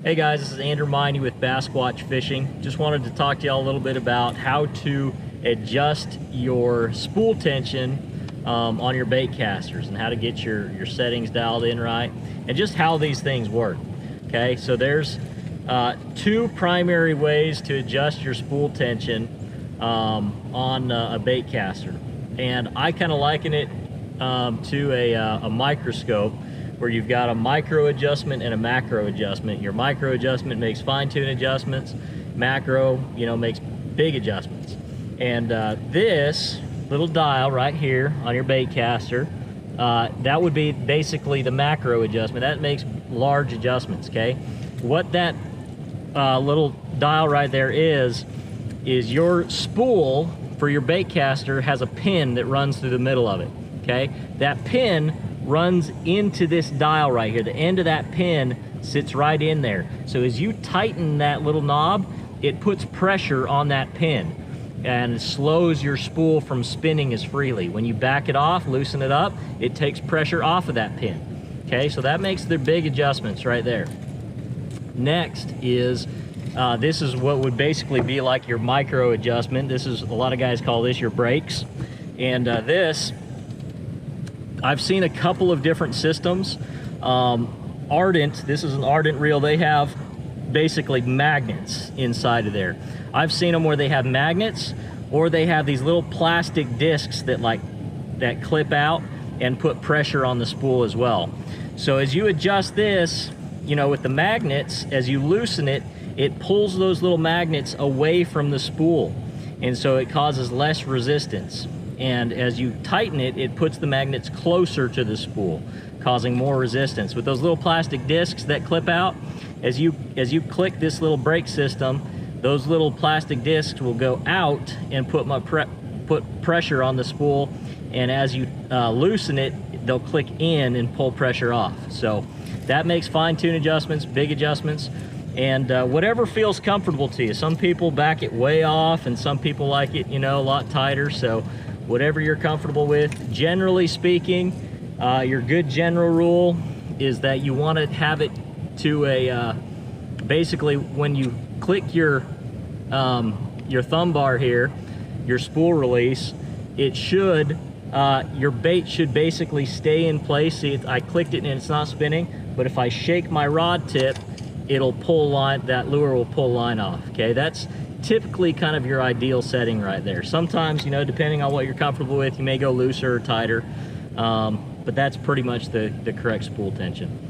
Hey guys, this is Ander Meine with Basquatch Fishing. Just wanted to talk to y'all a little bit about how to adjust your spool tension on your bait casters and how to get your settings dialed in right and just how these things work. Okay, so there's two primary ways to adjust your spool tension on a bait caster, and I kind of liken it to a microscope, where you've got a micro adjustment and a macro adjustment. Your micro adjustment makes fine-tune adjustments. Macro, makes big adjustments. And this little dial right here on your bait caster, that would be basically the macro adjustment. That makes large adjustments, okay? What that little dial right there is your spool for your bait caster has a pin that runs through the middle of it, okay? That pin runs into this dial right here. The end of that pin sits right in there. So as you tighten that little knob, it puts pressure on that pin and slows your spool from spinning as freely. When you back it off, loosen it up, it takes pressure off of that pin. Okay, so that makes the big adjustments right there. Next is, this is what would basically be like your micro adjustment. This is, a lot of guys call this your brakes. And this, I've seen a couple of different systems. Ardent, this is an Ardent reel, they have basically magnets inside of there. I've seen them where they have magnets, or they have these little plastic discs that clip out and put pressure on the spool as well. So as you adjust this, with the magnets, as you loosen it, it pulls those little magnets away from the spool, and so it causes less resistance. And as you tighten it, it puts the magnets closer to the spool, causing more resistance. With those little plastic discs that clip out, as you click this little brake system, those little plastic discs will go out and put pressure on the spool, and as you loosen it, they'll click in and pull pressure off. So that makes fine-tune adjustments, big adjustments, and whatever feels comfortable to you. Some people back it way off, and some people like it, a lot tighter. So whatever you're comfortable with. Generally speaking, your good general rule is that you want to have it to a, basically when you click your thumb bar here, your spool release, it should, your bait should basically stay in place. See, I clicked it and it's not spinning, but if I shake my rod tip, it'll pull line, that lure will pull line off, okay? That's typically kind of your ideal setting right there. Sometimes, depending on what you're comfortable with, you may go looser or tighter, but that's pretty much the correct spool tension.